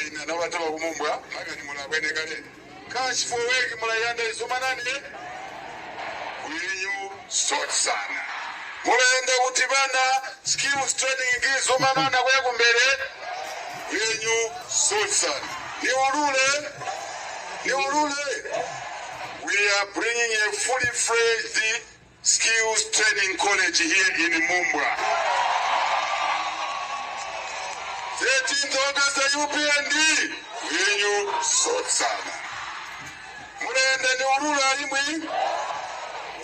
ina na watu wa MUMBWA haka ni mulabwene kale cash for work mulayanda izumanane wenyu sort sana mulayanda utibana skills training izumanana kwa kumbele wenyu sort sana ni urule we are bringing a fully fledged skills training college here in MUMBWA. 13th August UPND wenyu sort sana mulende ni urula imwi.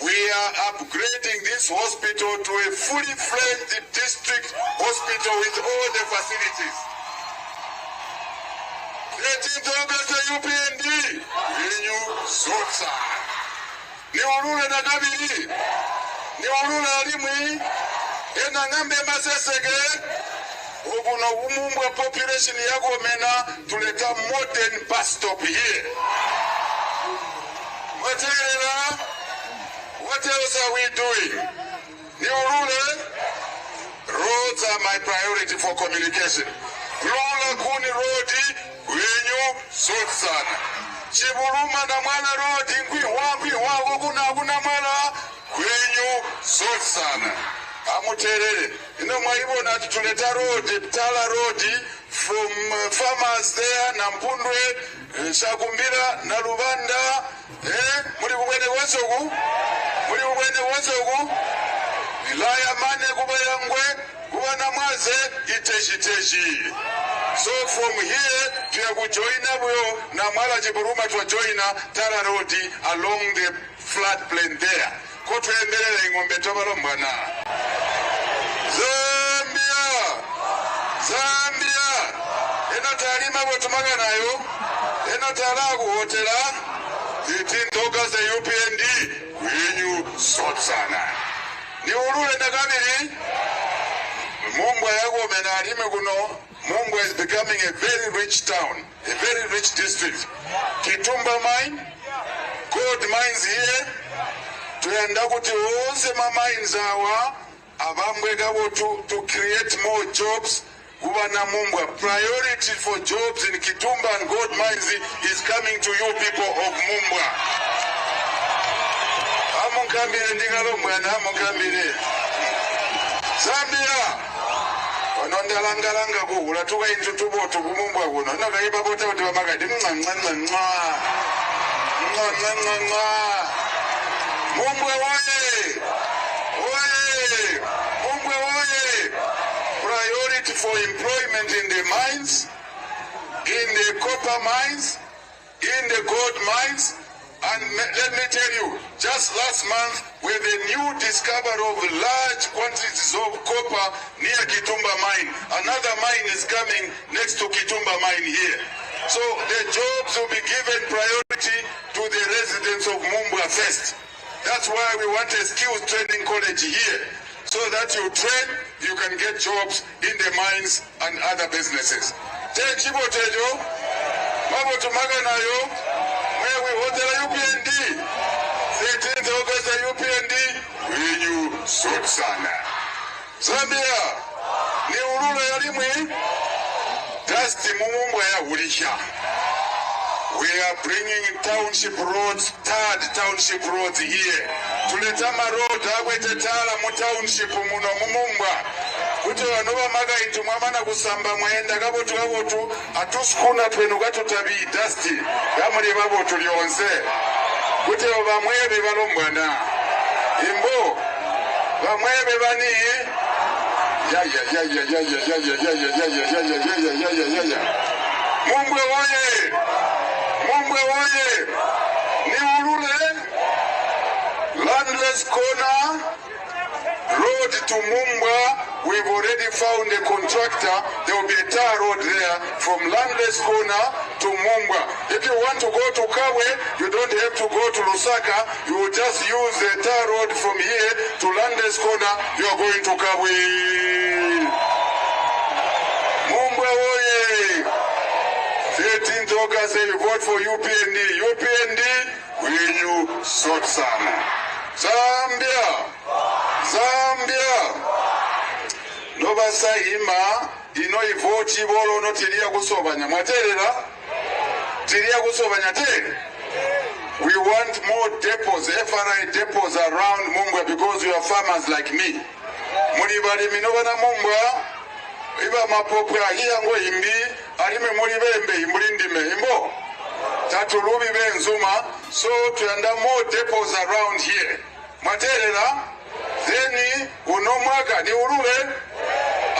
We are upgrading this hospital to a fully fledged district hospital with all the facilities. 13th August UPND wenyu sort sana ni urule na kabili ni urula imwi ena ngambe masesege Obuno MUMBWA population yako mena tuleta modern bus stop here. What else are we doing? Niurule, roads are my priority for communication. Lula Kuni Road, wenyu sort sana. Chiburuma na mwana road, ngwi kuna mwana, wenyu sort sana. Amuterere ino mwaibona tuleta road Tala Road from farmers there na Mpundwe Shakumbira na Rubanda muri bugwene wosogu wilaya mane kubayangwe kubana mwaze iteshi. So from here we are going to join abyo na mwala Chiburuma to join Tala Road along the flat plain there ko tuendelele ngombe tobalo mbana. Zambia ena talima botumaga nayo ena talagu hotela 13th August UPND wenyu sort sana ni urule na kabiri MUMBWA yako menalime kuno. MUMBWA is becoming a very rich town, a very rich district. Kitumba mine, gold mines here tuyenda kuti wose ma mines awa to create more jobs. Guvana MUMBWA, priority for jobs in Kitumba and gold mines is coming to you people of MUMBWA. Amunkambire ndingalo mwana amunkambire. Zambia onondalangalanga kugula tuka intutubo tu MUMBWA kuno. Nakaiba bota kuti bamakati MUMBWA oye! MUMBWA oye! Priority for employment in the mines, in the copper mines, in the gold mines, and let me tell you, just last month with the new discovery of large quantities of copper near Kitumba mine, another mine is coming next to Kitumba mine here. So the jobs will be given priority to the residents of MUMBWA first. That's why we want a skills training college here, so that you train, you can get jobs in the mines and other businesses. Techibo tejo, mabo tumaga nayo, where we hotel UPND, 13th August UPND, wenyu sort sana. Zambia, ni urula yalimwe, dasti MUMBWA ya ulisha. We are bringing township roads, third township roads here. Tuletama road agwete tala mu township muno MUMBWA. Kuti wanova maga itu mwamana kusamba mwenda gabotu atuskuna penu gatutabi dusty. Gamuli babotu lyonze. Kuti bamwebe balombwana. Imbo bamwebe bani MUMBWA oye! MUMBWA oye! Ni urule landless corner road to MUMBWA. We've already found a contractor. There will be a tar road there from landless corner to MUMBWA. If you want to go to Kawe, you don't have to go to Lusaka. You will just use the tar road from here to landless corner. You are going to Kawe. MUMBWA oye! 13th August, you vote for UPND. UPND, will you sort sana? Zambia! Nobasayima, ino ivoti bolo no tiria kusobanya. Mwaterera? Tiria kusobanya tere? We want more depots, FRI depots around MUMBWA because you are farmers like me. Mulibali minobana MUMBWA, iba mapopwa hiyango imbi, alime mulibembe imbulindime imbo. Tatulubi benzuma, so to under more depots around here. Mwaterera? Then unomwaga ni urule.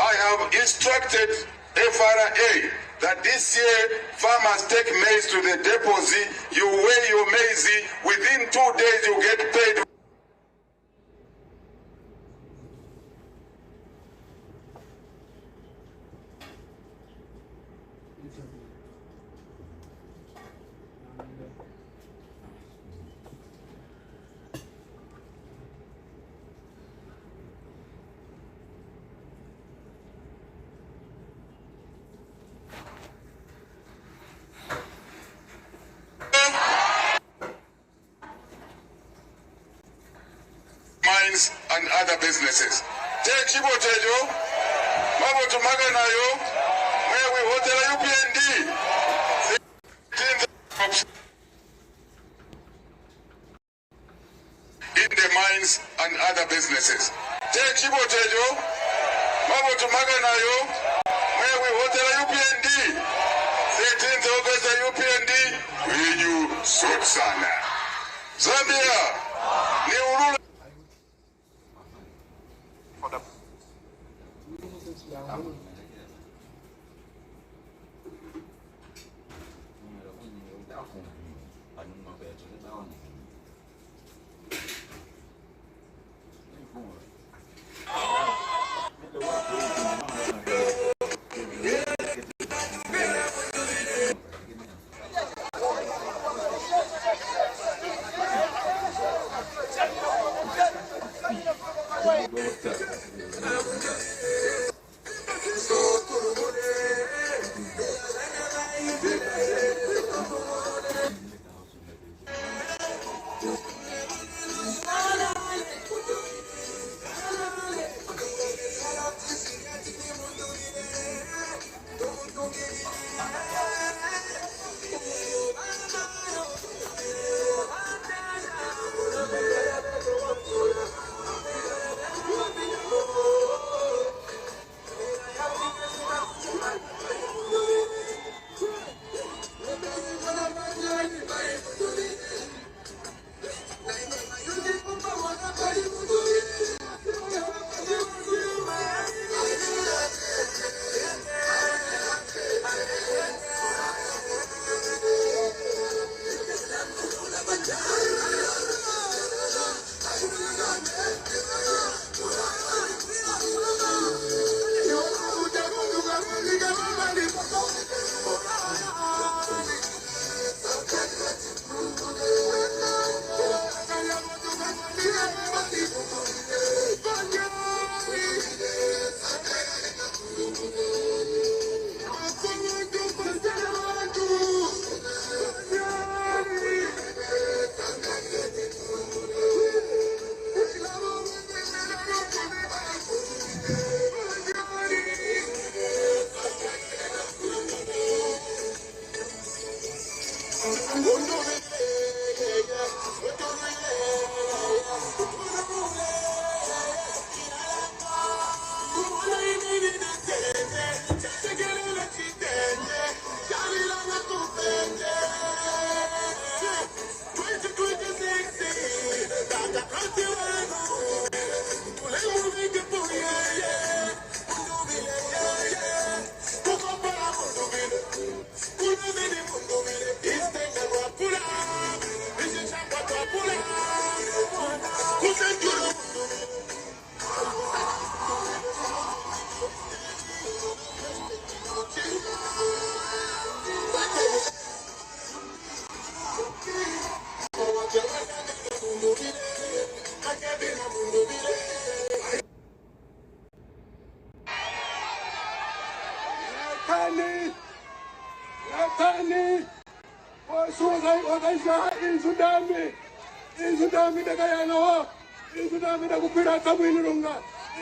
I have instructed FRA that this year farmers take maize to the deposit. You weigh your maize, within 2 days you get paid. And other businesses. Take Chibotejo, Mabo to Maganayo, where we hotel UPND. In the mines and other businesses. Take Chibotejo, Mabo to Maganayo, where we hotel UPND. 13th August UPND, we you Sotsana. Zambia, New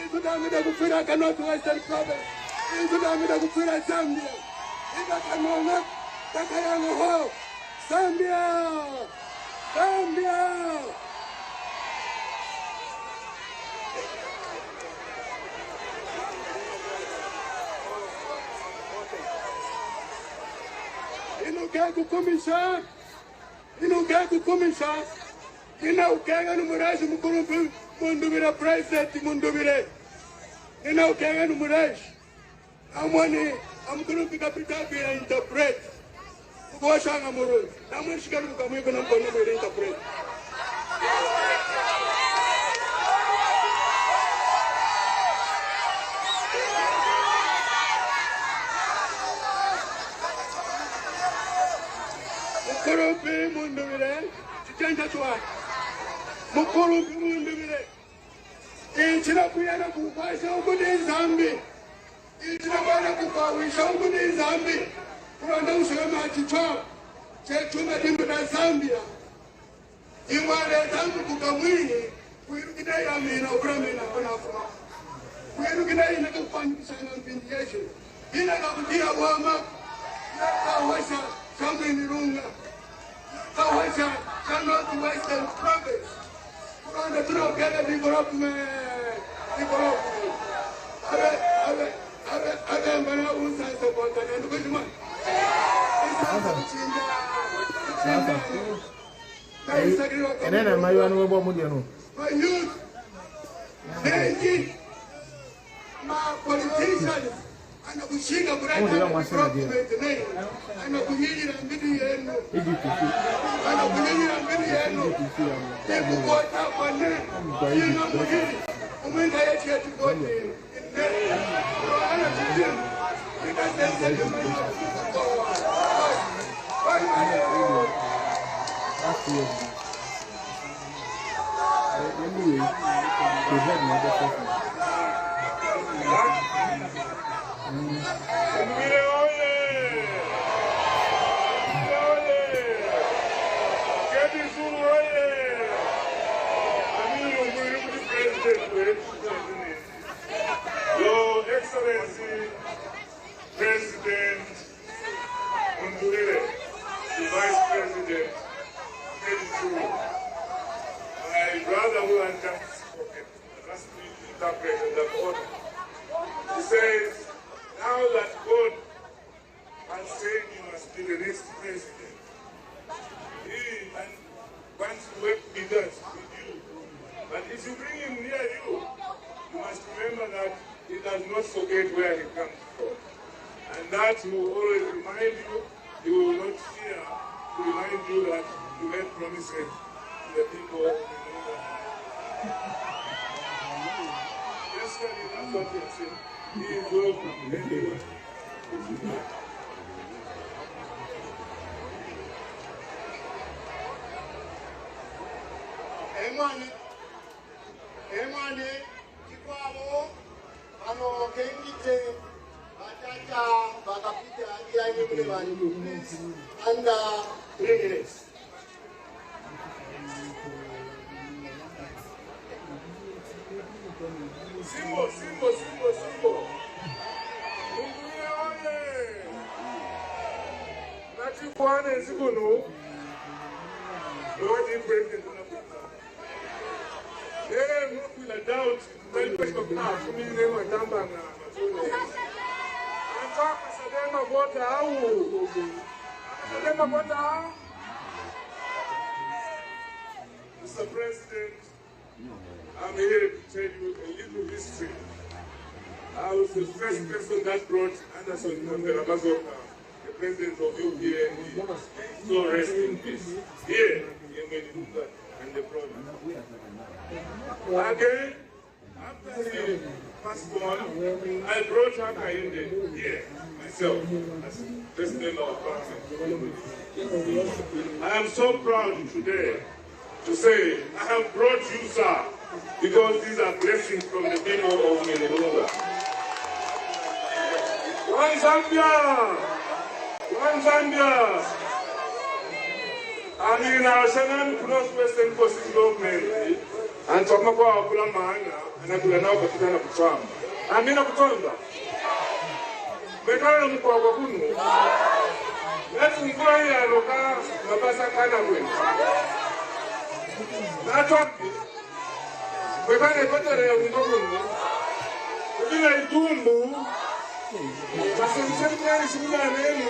Izudamida kufira North Western Province. Izudamida kufira Zambia. Idakanonga takayango ho. Zambia. Zambia. Inukakukumisha. Ina ukega numurashi mukuru Mundubile President Mundubile. Ina ukega numurashi. Amwani amkuru kapita bila interpret. Kuwashanga muru. Namwishika lukamwiko na mkono bila interpret. Mukuru Mundubile. Chanja chwa. Mukuru Mundubile. Inchina kuyana kupasha ukudi Zambi. Inchina kuyana kukawisha ukudi Zambi. Kuranda ushema chichwa. Chechuma dimbu na Zambia. Imwale Zambi kukamwini. Kuirukida ya mina ukramina kunafuwa. Kuirukida ina kufanyisha na mpindiyeshe. Ina kakutia wama. Kawasha Zambi nirunga. Kawasha North Western Province. Kuranda tunakega development. Ave mbana usa support na ndukujuma. Enena mayuanu webo mudiano. My youth, my politicians, and I'm pushing a brand new document. And I'm pushing a million. And I'm pushing a million. They go up on them. You know, when I get to go in because they said you might anyway, they had another person. Your Excellency, President Mundubile, the Vice President, Zulu, my brother who has just spoken, asked me to interpret that order. He says, now that God has said you must be the next president, he wants to work with us, with you. But if you bring him near you, you must remember that he does not forget where he comes from. And that he will always remind you, he will not fear to remind you that you made promises to the people of the Yesterday, that's what he said. He is welcome anywhere. Emani, Chikwabo, ano Kengite, Batata, Bakapita, and Regress. Simbo. Mundubile oye. Nachikwane Zulu. Lord President. Move with a doubt. Very much of now. For me, they were Tamba. I'm talking to them about how. Mr. President, I'm here to tell you a little history. I was the first person that brought Anderson Mundubile, the president of UPA, so rest in peace. Here in Mundubile and the province. Again, after he passed on, I brought Hakainde here myself as president of parliament. I am so proud today to say I have brought you, sir, because these are blessings from the people of MUMBWA. One Zambia! One Zambia! I mean, I was saying, Western Coast government, and Tomako, Bulamana, and I could have now put a farm. I mean, a Kutonda. Mekano Mkwakunu. Let's inquire Loka, Mabasa Kanawin. That's what we're going to put it in. We're going to do passando sempre em cima dele,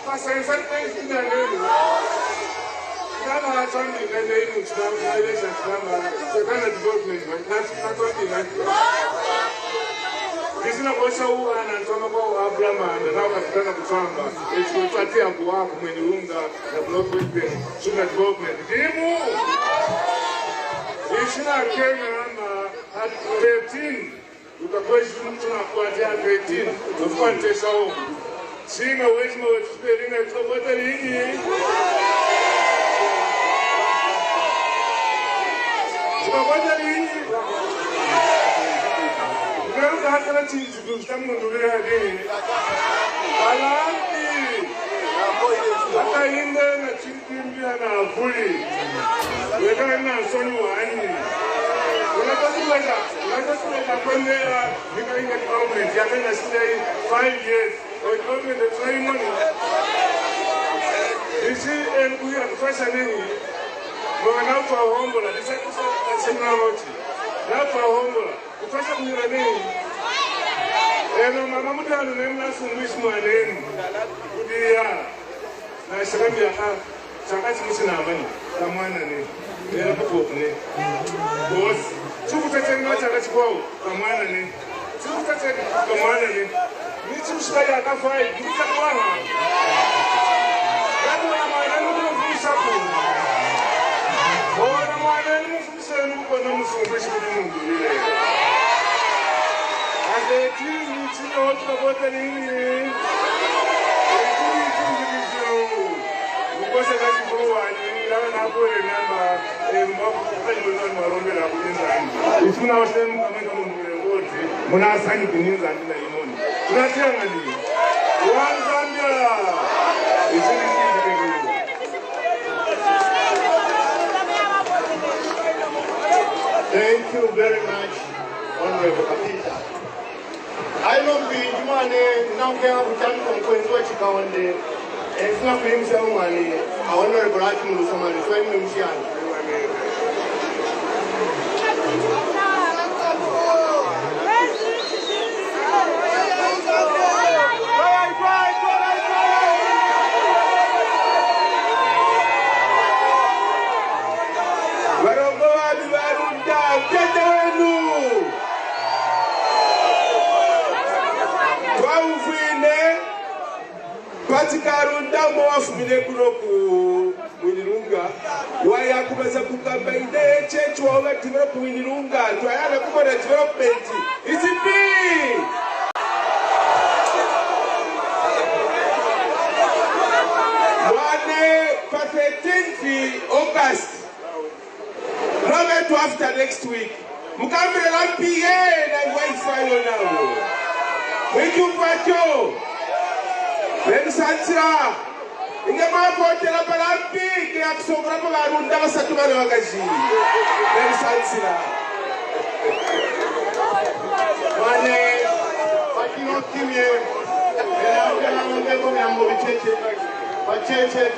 passando sempre em cima dele. Cada razão de vender no estado, na igreja estava, chegando de governo, mas na continente. Isso não pode ser o ano, então não pode abrir a mão, não vai ficar na buçanga. Eles vão fazer a boa, como em Lunga, na bloco de sobre o governo. Dimo! Isso não é que não há 13. Utakuwa tunakuatia 13 ufuate sawa singa wezi mwaspelina tutapata lini ngero hata chinzi tutamundubile hadi alandi hata inde na chinzi na afuli weka na soni wani when they are becoming a government, you are going to stay 5 years or government is very money. You see, and we are questioning, we are now for a humble, the second similarity. Now for a humble, the question we are named. And my mother had a name last one, which my name would be Zambia. Somebody's missing our money. Someone and it. They are opening. Boss. Tukutete ngoja kachukua kamwana tukutete kamwana nitu shikaya kafai bisa kwana kama mwana mfundisha ku bora mwana mfundisha nuko na mfundisha Mundubile ande tini chino tunabote nini ukose kazi kwa ni na bore namba Ifuna wasemu kamenda Mundubile wote munasani kuninza ndina imoni tunatianga ni One Zambia Thank you very much, Honorable Kapita. I don't be Jumane now care of Champion Quench Chikaonde and it's not him ceremony. I Honorable Akim Lusamani, so I'm Lucian. Patikarunda mwafumile kunoku Mwinilunga waya kumasa kukamba ide chechu wawe develop Mwinilunga tuayana kumona development isipi wane pa 13th August Robert after next week mukambile lampi na wifi yonawo wikiupacho Then Santira, in the mouth of Palampi, they have so proper and never sat to my magazine. Then Santira. One day, I cannot give you. I'm going to to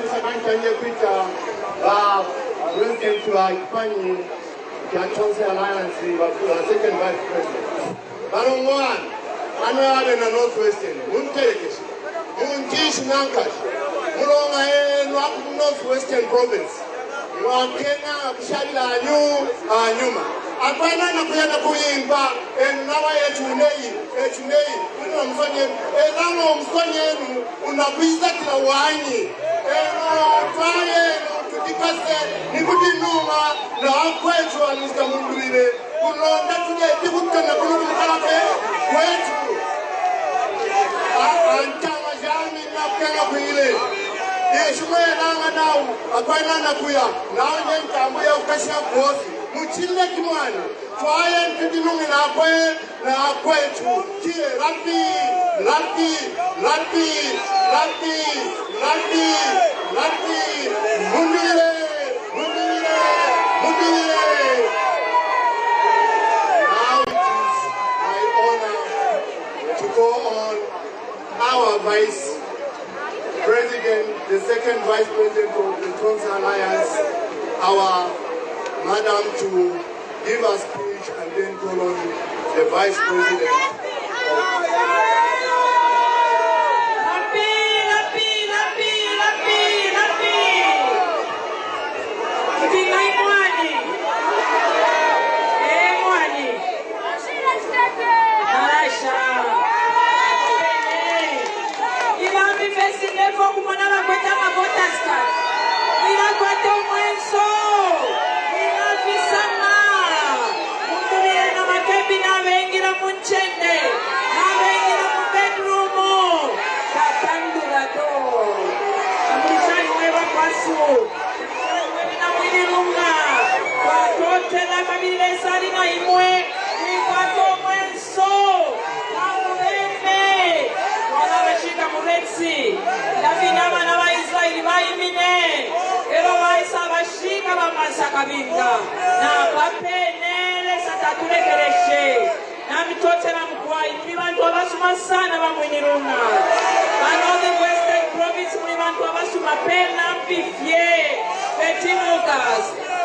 Sakanya Pita, President to Ipani, Johnson Alliance, second vice president. Baron one, I know in the Northwestern, won't take it. Munjish Nankash, Mulonga Northwestern province. You are Kenya, Shala, Numa. Apana na kuyana kuimba, nawa etunei, unamfanye, namo mfanye, unakuiza kila wani. Twaye, tutikase, nikudi numa, na kwetu wa Mr. Mundubile. Kulonda tuye, tikutana kulungu kalape, kwetu. Antama jami na kena kuile. Yeshumwe nanga nao, akwaina na kuya. Nao nye mtambu ya ukasha kuosi. Muchile kimwana. Twaye mpidinungi na kwetu. Kie, Lampi. Vice President, the second Vice President of the Trans Alliance, our Madam, to give a speech and then call on the Vice President.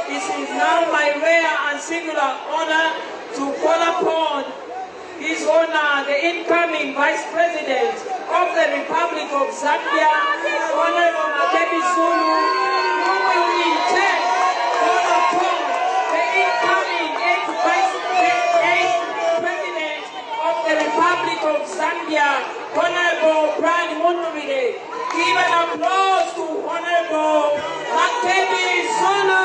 It is now my rare and singular honor to call upon His Honor, the incoming Vice President of the Republic of Zambia, Honorable Makebi Zulu, who will in turn call upon the incoming 8th President of the Republic of Zambia, Honorable Mundubile. Give an applause to Honorable Makebi Zulu.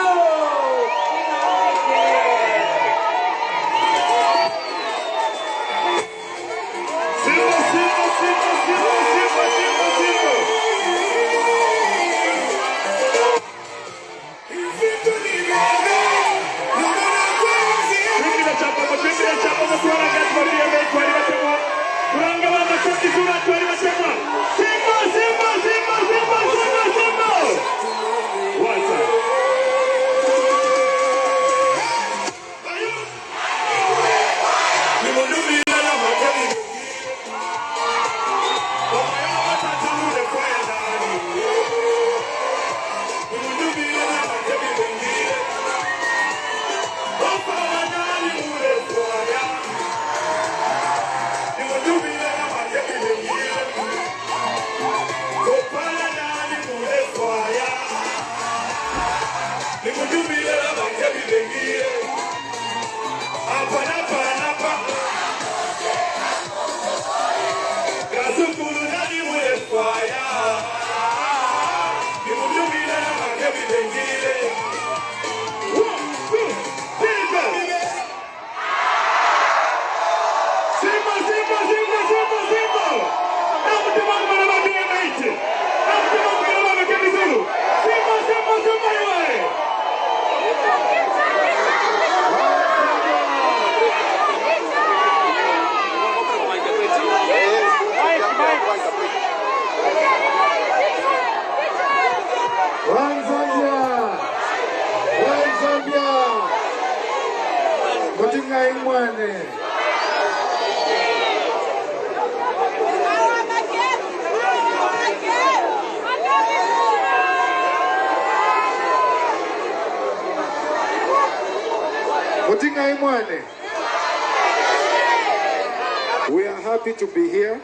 We are happy to be here.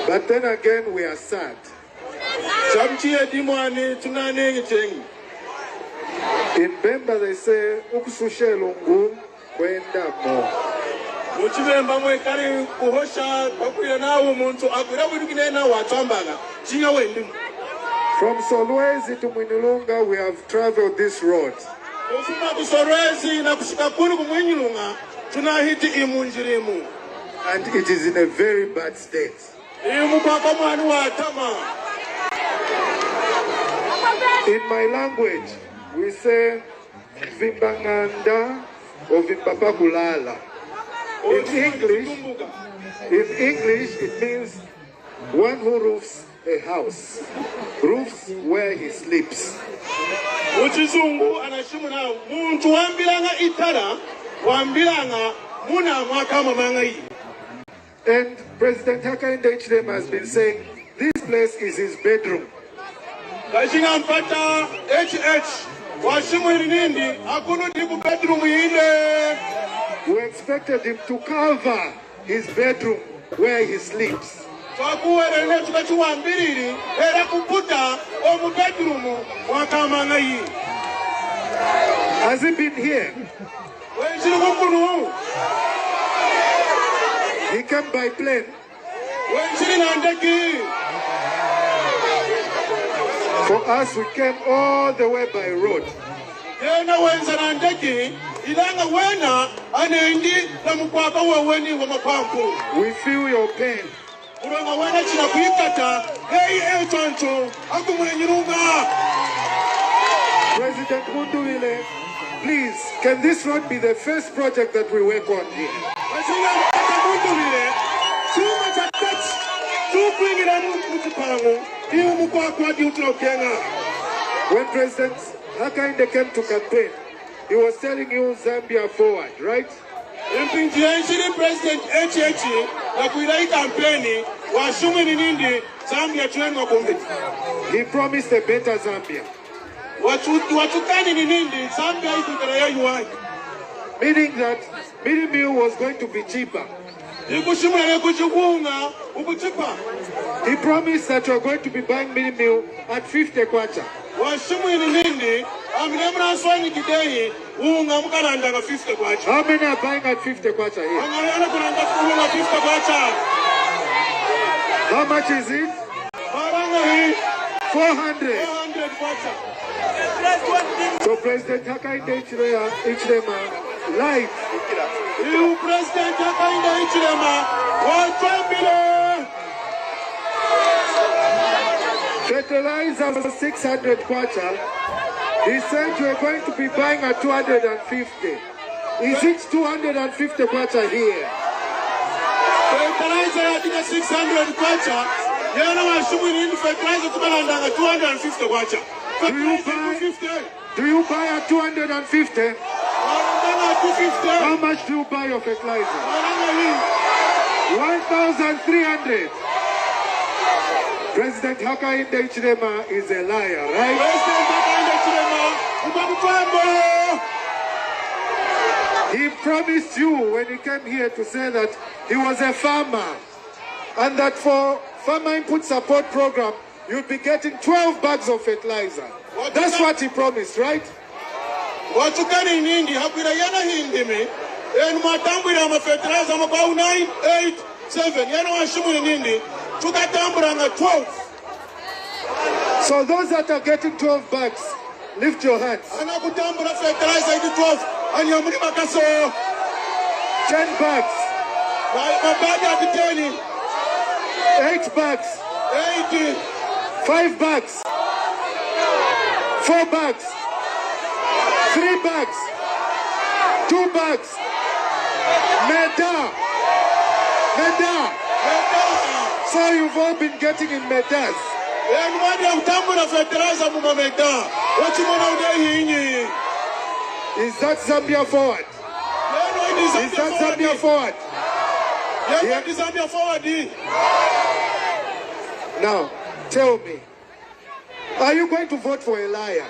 But then again, we are sad. In Bemba they say, "Ukusushe lungu kwenda mo." From Solwezi to Mwinilunga, we have traveled this road. And it is in a very bad state. In my language, we say Vimbanganda or Vimbapakulala. In English, it means one who roofs a house, roofs where he sleeps. Uchizungu anashimuna muntu wambilanga itara wambilanga And President Hakainde Hichilema has been saying this place is his bedroom. We expected him to cover his bedroom where he sleeps. Has he been here? He came by plane. For us, we came all the way by road. We feel your pain. President Mundubile, please, can this road be the first project that we work on here? When President Hakainde came to campaign, he was telling you Zambia forward, right? President he promised a better Zambia. Meaning that meal was going to be cheaper. He promised that you are going to be buying meal at 50 kwacha. How many are buying at 50 kwacha here? How much is it? 400. So President Hakainde Hichilema, live. You President Hakainde Hichilema, fertilizer for 600 kwacha. He said you are going to be buying at 250. Is it 250 kwacha here? Fertilizer at 600 kwacha. Do you buy at 250? How much do you buy your fertilizer? 1,300. President Hakainde Hichilema is a liar, right? He promised you when he came here to say that he was a farmer and that for Farmer Input Support Program, you'll be getting 12 bags of fertilizer. That's what he promised, right? What you can in India, Yana Hindime, and Matambira fertilizer about 9, 8, 7. Yana Shumu in India, to get Tambra 12. So those that are getting 12 bags, lift your hands. And I put Tambra fertilizer 12, and you're 10 bags. My bag at the 10. 8 bags. 80. 5 bags. 4 bags. 3 bags. 2 bags. Meda. So you've all been getting in medas. Is that Zambia forward? Is that Zambia forward? Now, tell me, are you going to vote for a liar?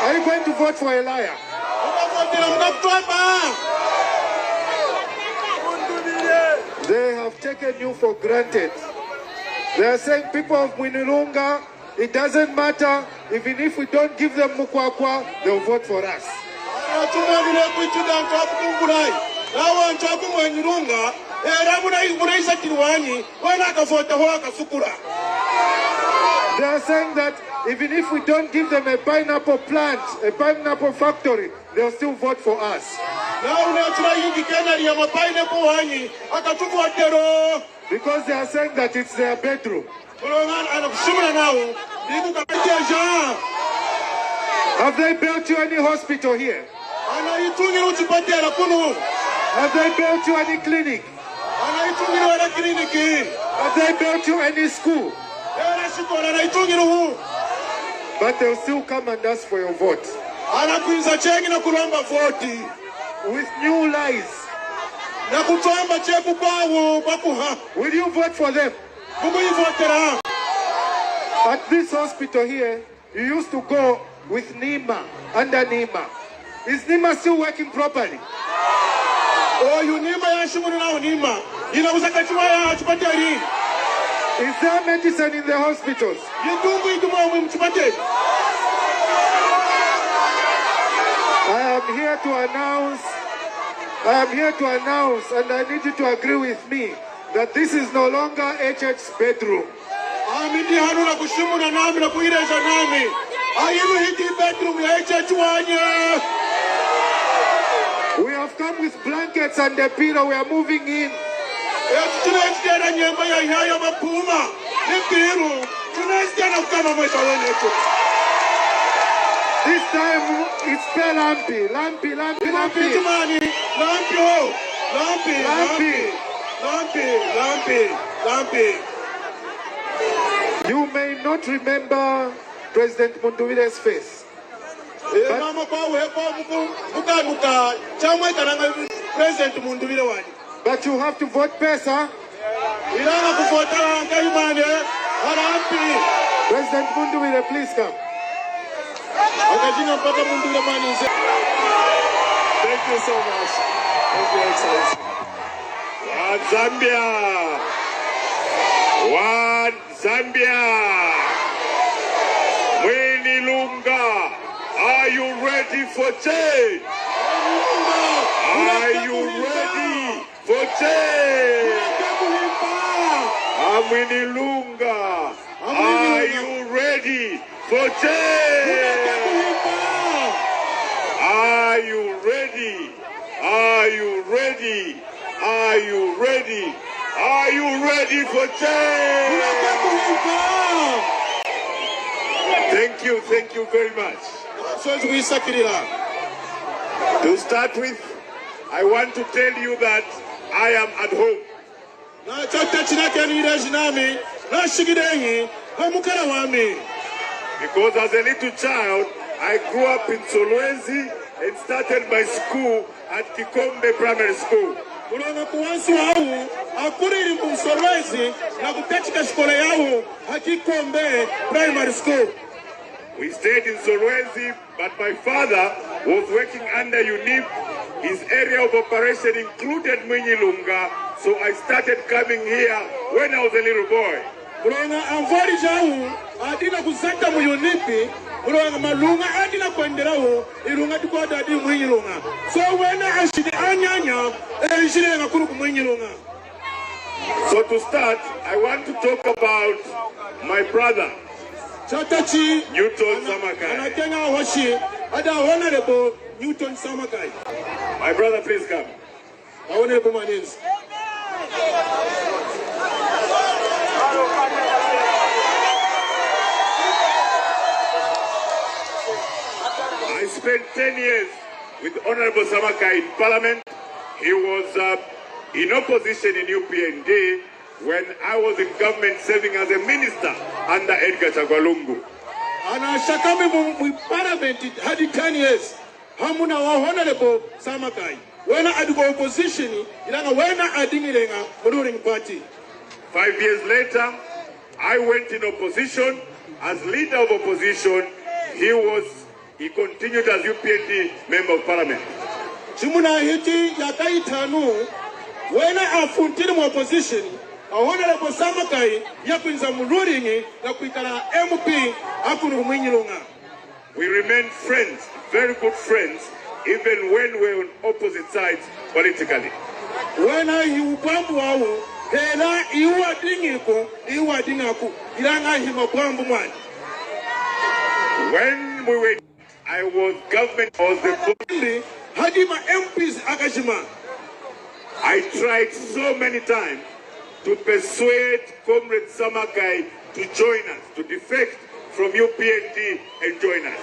Are you going to vote for a liar? They have taken you for granted. They are saying people of Mwinilunga, it doesn't matter, even if we don't give them mukwakwa, they'll vote for us. They are saying that even if we don't give them a pineapple plant, a pineapple factory, they'll still vote for us. Because they are saying that it's their bedroom. Have they built you any hospital here? Have they built you any clinic? Have they built you any school? But they'll still come and ask for your vote. anakuinza chengi na kulomba voti with new lies. Na kutomba cheku kwawo kwakuha. Will you vote for them? At this hospital here, you used to go with Nima, under Nima. Is Nima still working properly? Oh, you Nima ya shumunu na Nima. Ina usakachua ya chupateri. Is there medicine in the hospitals? Yitungu ituma umchupateri. I am here to announce, and I need you to agree with me, that this is no longer HH's bedroom. We have come with blankets and a pillow. We are moving in. This time it's spell Lampi. You may not remember President Mundubile's face. But you have to vote Pesa. President Mundubile, please come. Thank you so much. Thank you, Excellency. One Zambia. One Zambia. Winnie Lunga, are you ready for change? Are you ready for change? Winnie Lunga, are you ready for change? Are you ready? Are you ready? Are you ready? Are you ready for change? Thank you very much. To start with, I want to tell you that I am at home. Because as a little child, I grew up in Solwezi and started my school at Kikombe Primary School. We stayed in Solwezi, but my father was working under UNIP. His area of operation included Mwinyilunga, so I started coming here when I was a little boy. So to start, I want to talk about my brother, Newton Samakai. My brother, please come. I spent 10 years with Honorable Samakai in Parliament. He was in opposition in UPND when I was in government serving as a minister under Edgar Chagwalungu. And I shakami mu Parliament had 10 years. Hamuna wa Honorable Samakai. When I had opposition, when I had ruling party. 5 years later, I went in opposition. As leader of opposition, he continued as UPND member of Parliament. Chimuna hiti yakaitanu. When I funted my opposition, Honorable Samakai yakunza mururingi na kuikala MP akunu Mwinyilunga. We remained friends, very good friends, even when we were on opposite sides politically. When I ubambu wao, hela iwa dingiko, iwa dingaku, ilanga hima bambu mwani. When I was government, I was the board. Hadima MPs akashima. I tried so many times to persuade Comrade Samakai to join us, to defect from UPND and join us.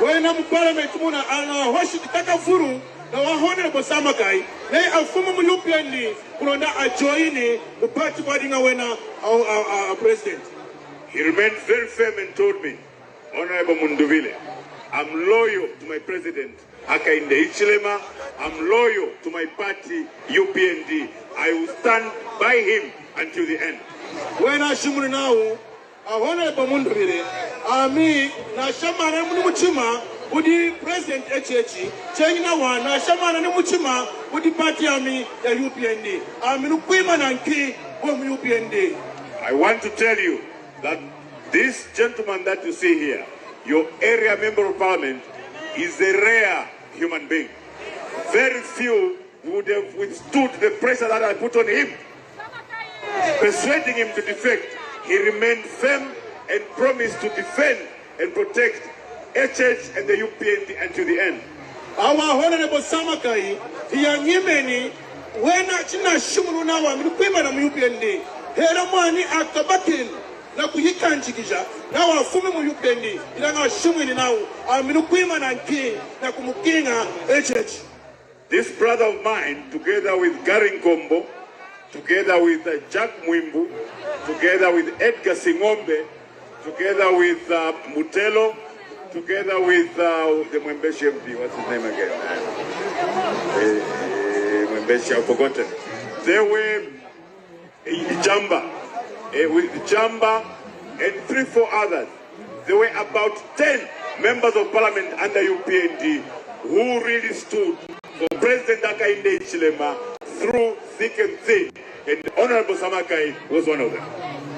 When I'm Parliament, I was Takafuru, the Honorable Samakai, they are from UPND, Kurona are joining the party party our president. He remained very firm and told me, Honorable Mundubile, I'm loyal to my president, Hakainde Hichilema. I'm loyal to my party, UPND. I will stand by him until the end. When I shimur now, I want to Mundubile. Me, na shamana muchima, udi President HH, China one, na shamana muchima, udi party ami ya UPND. Nukwima nanki from UPND. I want to tell you that this gentleman that you see here, your area member of parliament, is a rare human being. Very few would have withstood the pressure that I put on him, persuading him to defect. He remained firm and promised to defend and protect HH and the UPND until the end. Our Honorable Samakai, he yimeni when China Shumuru now Nukwima na UPND. Heramani akabatin na kuyikanjikisha na wafume mu UPND ilanga shumini now Nukwima na nki na kumukinga HH. This brother of mine, together with Garin Kombo, together with Jack Mwimbu, together with Edgar Singombe, together with Mutelo, together with the Mwembeshi MP, what's his name again? Mwembeshi, I've forgotten. They were Jamba, with Jamba and 3-4 others. There were about 10 members of parliament under UPND who really stood for President Hakainde Hichilema through thick and thin, and Honorable Samakai was one of them.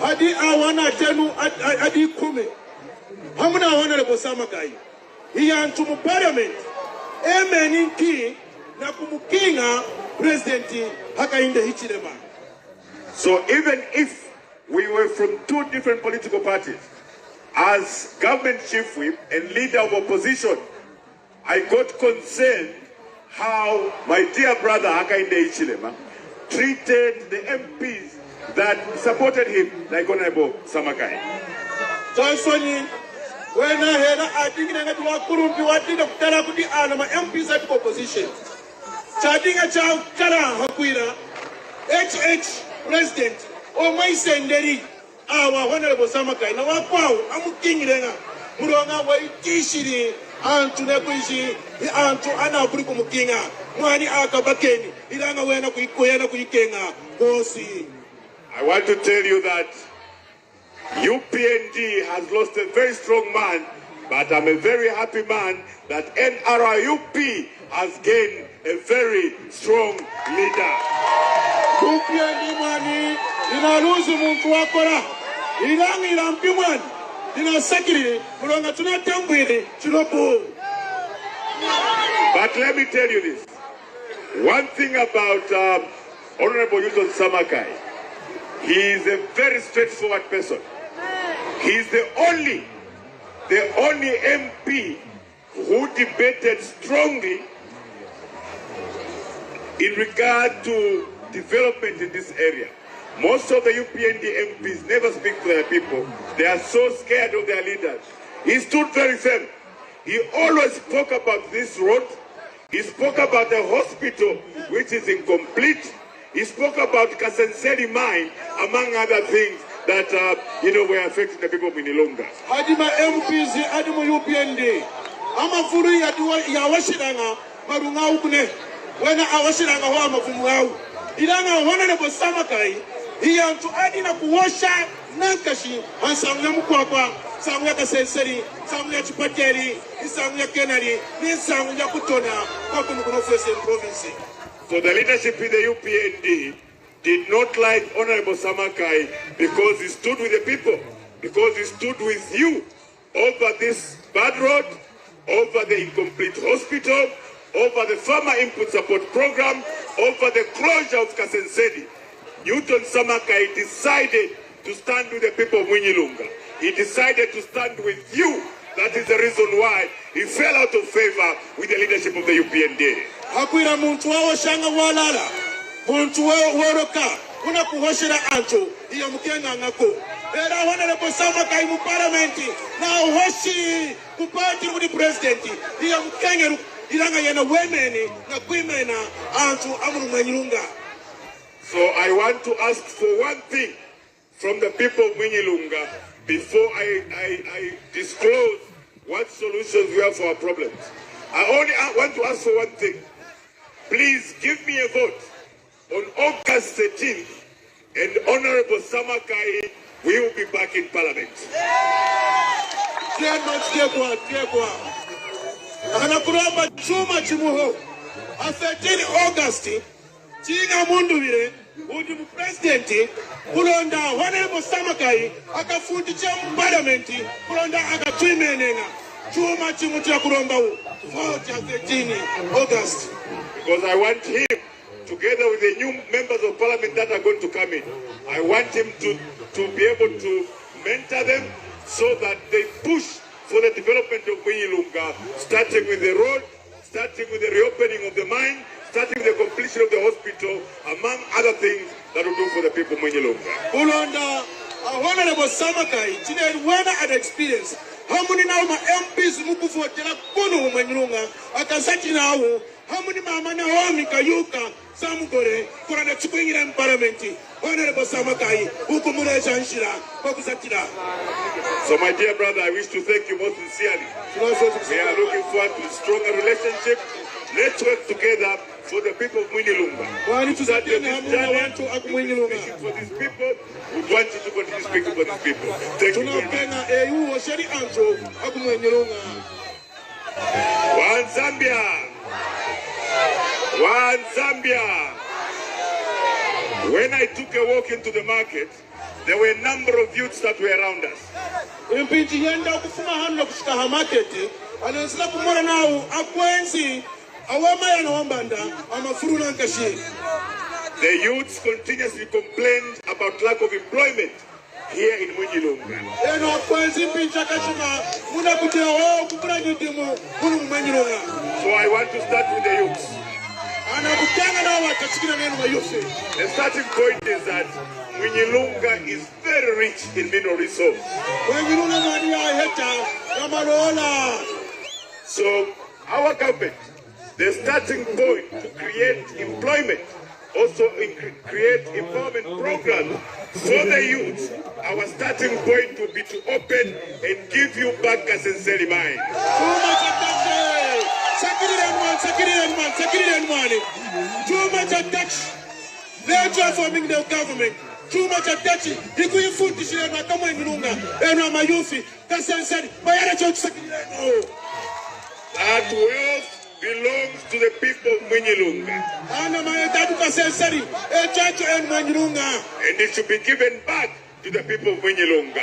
Adi awana tenu adi kume. Hamuna Honorable Samakai. He to parliament. Emeninki na kumukinga President Hakainde Hichilema. So even if we were from two different political parties, as government chief whip and leader of opposition, I got concerned how my dear brother Hakainde Hichilema treated the MPs that supported him, like Honorable Samakai. Johnson, when I heard I think that you are Kurumpi, what did of Tarakuti Alama MPs at opposition? Chatting a child, Kara Hakuira, HH President, or my senderi, our Honorable Samakai. Now, I'm king Renga, Muranga, Waitishiri. Antu nebuishi antu ana buliku mukinga mwani akabakeni ilanga wena kuikoyana kuikenga bosi. I want to tell you that UPND has lost a very strong man, but I'm a very happy man that NRPUP has gained a very strong leader. UPND mwani inaluzu muntu wakora ilanga ilampi mwani. But let me tell you this. One thing about Honorable Yuton Samakai, he is a very straightforward person. He is the only MP who debated strongly in regard to development in this area. Most of the UPND MPs never speak to their people. They are so scared of their leaders. He stood very firm. He always spoke about this road. He spoke about the hospital, which is incomplete. He spoke about Kasenseli mine, among other things that, were affecting the people of Minilonga. Adima MPs, Adima UPND. Amafuru ya washiranga, marunga ukune. Wena awashiranga wa mafumuau. Ilanga Honorable Samakai. Iya to adina kuwasha nankashi hansamya mukwakwa samya kasenseri samya chipateri samya kenari ni samya kutona kwa kumukuno Western province. So the leadership in the UPND did not like Honorable Samakai because he stood with the people, because he stood with you over this bad road, over the incomplete hospital, over the farmer input support program, over the closure of Kasensedi. Newton Samakai decided to stand with the people of Mwinilunga. He decided to stand with you. That is the reason why he fell out of favor with the leadership of the UPND. Hakuira muntu wao shanga walala. Muntu wao woroka. Una kuhoshira ancho. Iya mkenga ngako. Era Honorable Samakai mu parliamenti. Na hoshi kupati mu presidenti. Iya mkenga ilanga yana wemeni na kuimena ancho amuru Mwinilunga. So I want to ask for one thing from the people of Mwinilunga before I disclose what solutions we have for our problems. I only want to ask for one thing. Please give me a vote on August 13th, and Honorable Samakai will be back in Parliament. Anakuramba chuma chimuho. On 13 August, Chinga Mundubile, who the president, Kulonda, Honorable Samakai, akafundi cha Parliament, Kulonda akatwimenenga. Chuma chimutia kuromba vote on 13 August. Because I want him, together with the new members of Parliament that are going to come in, I want him to be able to mentor them so that they push for the development of Munyilunga, starting with the road, starting with the reopening of the mine, starting with the completion of the hospital, among other things that will do for the people of Munyilunga. Ulonda, Honorable Samakai, today when I had experience, how many now my MPs move for Telakunu Munyilunga, Akasaki now, how many mama Naomi Kayuka, Samugore, Kurana Chupingi and Parliament, Honorable Samakai, Ukumura Shanshira, Hokusatira. So, my dear brother, I wish to thank you most sincerely. We are looking forward to a stronger relationship. Let's work together for the people of Munyilunga. So that this journey, speaking for these people, we want you to continue speaking for these people. Thank you very much. One Zambia. One Zambia. When I took a walk into the market, there were a number of youths that were around us. The youths continuously complained about lack of employment here in Munyilunga. So I want to start with the youths. The starting point is that Munyilunga is very rich in mineral resources. So our government, the starting point to create employment, also create empowerment programs for the youth. Our starting point will be to open and give you back Kasenseli mine. Too much attach. They're transforming the government. Too much attach. You couldn't food this year, but come on, and my youth. Kasenseli, that wealth belongs to the people of Munyilunga. And it should be given back to the people of Munyilunga.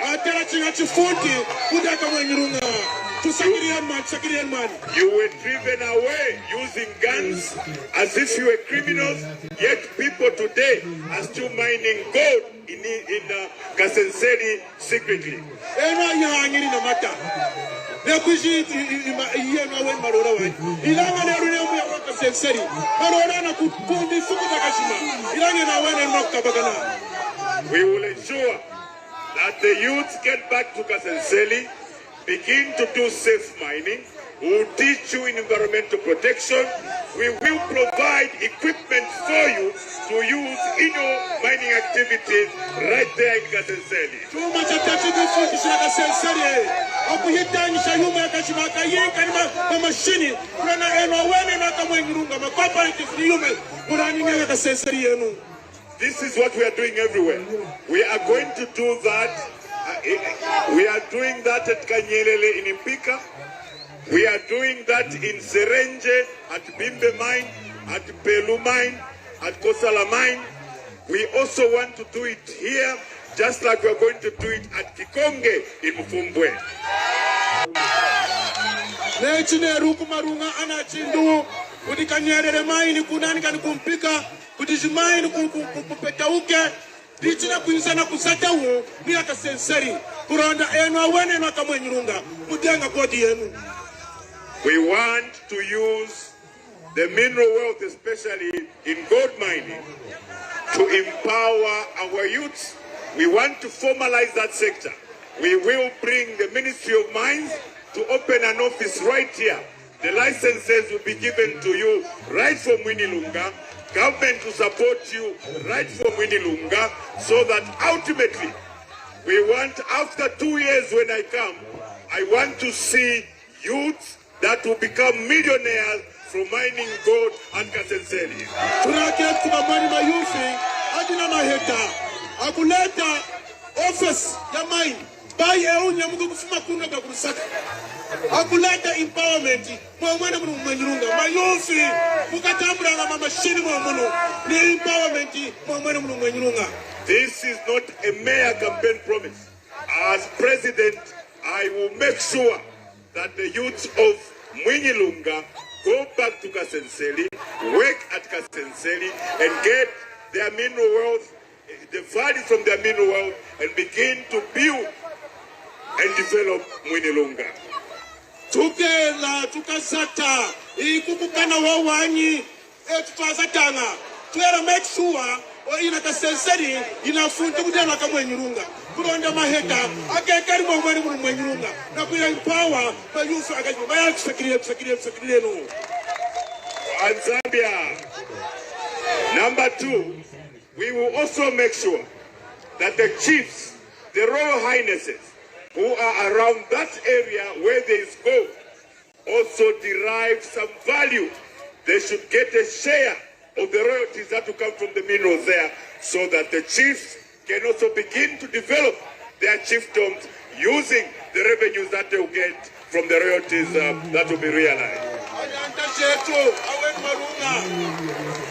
You were driven away using guns as if you were criminals, yet people today are still mining gold in Kasenseli secretly. We will ensure that the youth get back to Kasenseli, begin to do safe mining. We will teach you in environmental protection. We will provide equipment for you to use in your mining activities right there in Kasenseli. This is what we are doing everywhere. We are going to do that. We are doing that at Kanyelele in Impika. We are doing that in Serenje, at Bimbe Mine, at Pelu Mine, at Kosala Mine. We also want to do it here, just like we are going to do it at Kikonge in MUMBWA. We want to use the mineral wealth, especially in gold mining, to empower our youths. We want to formalize that sector. We will bring the Ministry of Mines to open an office right here. The licenses will be given to you right from Munyilunga. Government to support you right from Munyilunga, so that ultimately we want, after 2 years when I come, I want to see youths that will become millionaires from mining gold and Kasenseli. Tunakia tukamani mayufi adina maheta akuleta office ya mine bai eunya mungu kufuma kuna kakurusaka akuleta empowerment mwana munu mwenyurunga mayufi mukatambura na mamashini mwana ni empowerment mwana munu mwenyurunga. This is not a mere campaign promise. As president, I will make sure that the youths of Mwinyilunga go back to Kasenseli, work at Kasenseli, and get their mineral wealth, the value from their mineral wealth, and begin to build and develop Mwinyilunga. Tukela tukasata ikukukana wawanyi etupazatanga twera make sure ina Kasenseli inafunta kudema kama Mwinyilunga kulonda maheta akekari mwamwani Mwinyilunga na kuya empower mayufu akajibu maya kusakirie no. And Zambia. Number 2, we will also make sure that the chiefs, the royal highnesses who are around that area where there is gold also derive some value. They should get a share of the royalties that will come from the minerals there, so that the chiefs can also begin to develop their chiefdoms using the revenues that they will get from the royalties that will be realized.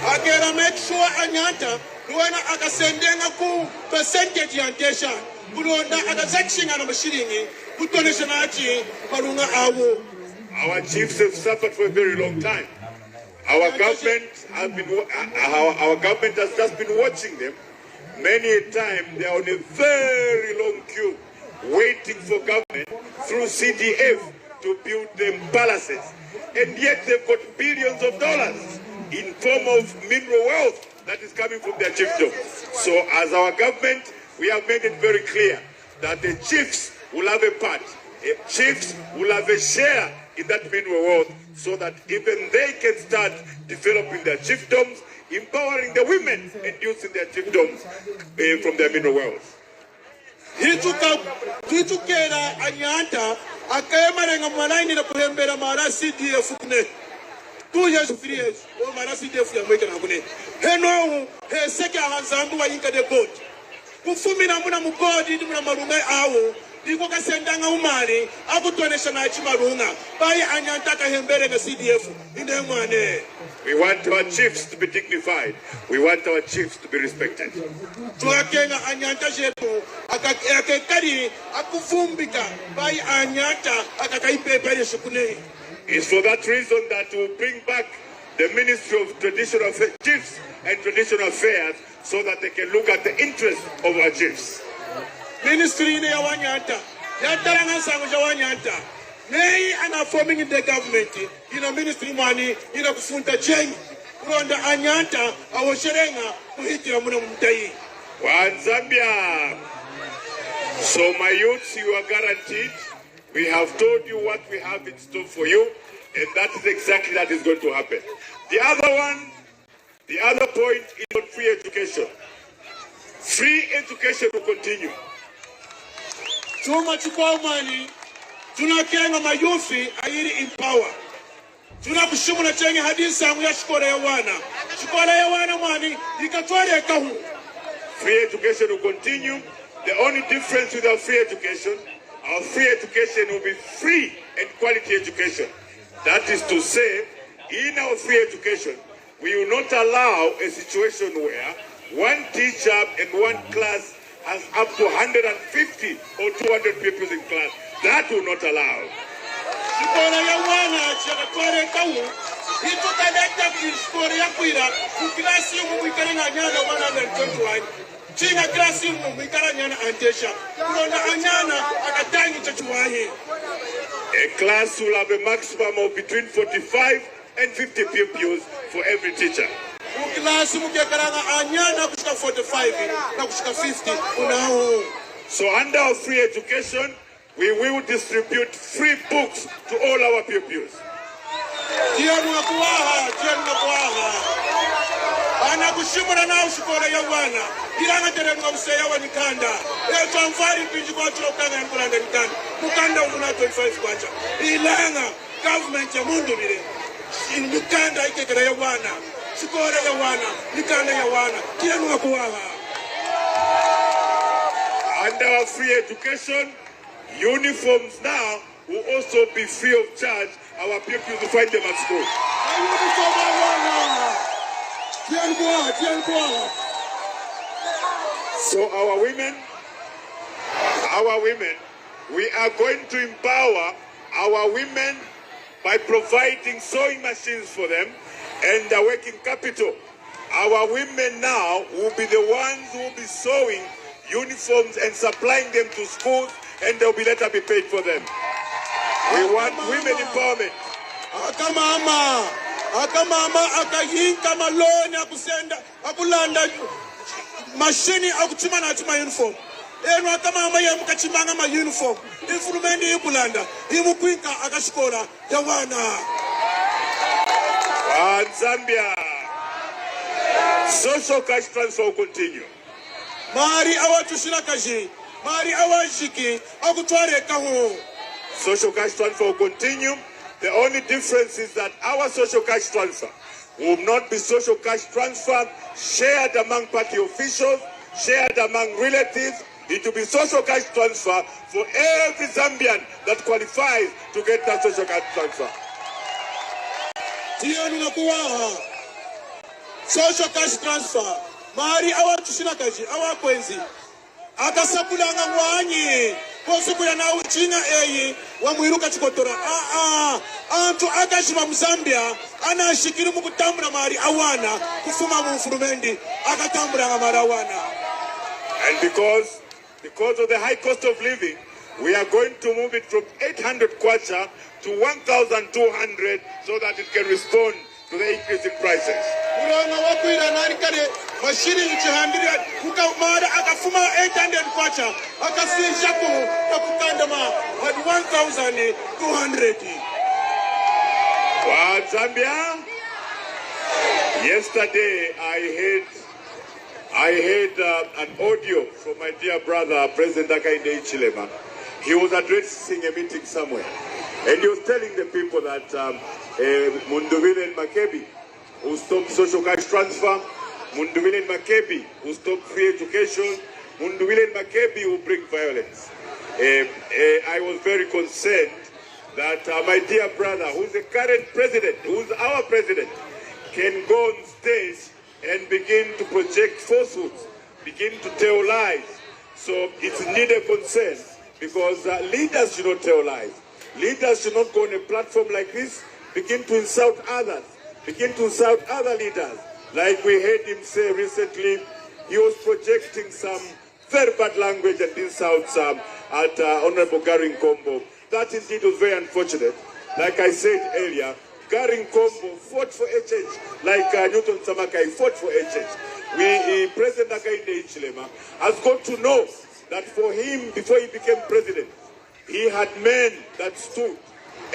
Agera make sure Anyanta luena akasendenga ku percentage yangesha kulonda akasection na mashiringi kutonesha nachi malunga awo. Our chiefs have suffered for a very long time. Our government has just been watching them. Many a time they are on a very long queue waiting for government through CDF to build them palaces. And yet they've got billions of dollars in form of mineral wealth that is coming from their chiefdoms. So as our government, we have made it very clear that the chiefs will have a part. Chiefs will have a share in that mineral wealth, so that even they can start developing their chiefdoms, empowering the women and using their chiefdoms from their mineral wealth. Hitukera Anyanta akayemarenga mwanaini na kuhembera mara CDF kune 2 years 3 years o mara CDF ya mweka na kune heno he seke ahanzambu wa inka de god kufumi na muna mugodi ndi muna marunga awo iko kasendanga umari akutonesha na chimarunga bai Anyanta kahembere na CDF inde mwane. We want our chiefs to be dignified. We want our chiefs to be respected. Tuakenga Anyanta jetu akakari akufumbika bai Anyanta akakaipepe shukune. It's for that reason that we will bring back the Ministry of Traditional Chiefs and Traditional Affairs, so that they can look at the interests of our chiefs. Ministry ya Anyanta yataranga sangu ya Anyanta nei ana forming in the government ina ministry money ina kufunta change kuronda Anyanta awosherenga kuhitira muna mumtai One Zambia. So my youths, you are guaranteed. We have told you what we have in store for you, and that is exactly that is going to happen. The other point is on free education. Free education will continue. Chuma chukua mani tunakenga mayufi ayiri empower. Tunakushimuna chenye hadisa ya shikola ya wana. Shikola ya wana mwani ikatwale kahu. Free education will continue. The only difference with our free education will be free and quality education. That is to say, in our free education, we will not allow a situation where one teacher in one class has up to 150 or 200 pupils in class. That will not allow. Shikola ya wana chakatwale kahu. Ito kaleta shikola ya kuira kuklasi mwikarenga nyana 121. Chinga klasi mwikara nyana antesha. Kurona anyana akatangi chachuwahi. A class will have a maximum of between 45 and 50 pupils for every teacher. Klasi mkikaranga anyana kushika 45 na kushika 50 unao. So under our free education, we will distribute free books to all our pupils. Tia mwakuwaha. anakushimura na ushikora ya wana ilanga terenga useya wa nikanda eto amfari pinji kwa chilo kanga nkulanda nikanda mukanda umuna 25 kwacha ilanga government ya Mundubile nikanda ikekera ya wana shikora ya wana nikanda ya wana kila nunga kuwaha. Under free education, uniforms now will also be free of charge. Our pupils will find them at school. So our women, we are going to empower our women by providing sewing machines for them and the working capital. Our women now will be the ones who will be sewing uniforms and supplying them to schools, and they'll be later be paid for them. We want women empowerment. Akamama akayinka maloni akusenda akulanda machine akuchima na chima uniform. Eno akamama yamukachimanga ma uniform. Infurumendi ikulanda imukwinka akashikora yawana. And Zambia, social cash transfer will continue. Mari awatushila kaji, mari awashiki akutware kaho. Social cash transfer will continue. The only difference is that our social cash transfer will not be social cash transfer shared among party officials, shared among relatives. It will be social cash transfer for every Zambian that qualifies to get that social cash transfer. Social cash transfer. Mari awatushila kaji, awakwenzi. Akasapulanga mwanyi. Kosukuya na uchina eyi wamwiruka chikotora antu akashima Mzambia anashikiri mukutambura mari awana kufuma mfurumendi akatambura mari awana. And because of the high cost of living, we are going to move it from 800 kwacha to 1,200 so that it can respond to the increase in prices. Mashini nchihambiri mara akafuma 800 kwacha akasishaku yakukandama at 1,200. Well, Zambia, yesterday I heard an audio from my dear brother, President Hakainde Hichilema. He was addressing a meeting somewhere, and he was telling the people that Mundubile and Makebi will stop social cash transfer. Mundubile and Makebi will stop free education. Mundubile and Makebi will bring violence. I was very concerned that my dear brother, who's the current president, who's our president, can go on stage and begin to project falsehoods, begin to tell lies. So it's needed concern because leaders should not tell lies. Leaders should not go on a platform like this, begin to insult others, begin to insult other leaders. Like we heard him say recently, he was projecting some very bad language and insults at Honorable Garin Kombo. That indeed was very unfortunate. Like I said earlier, Garin Kombo fought for HH, like Newton Samakai fought for HH. President Hakainde Hichilema has got to know that for him, before he became president, he had men that stood,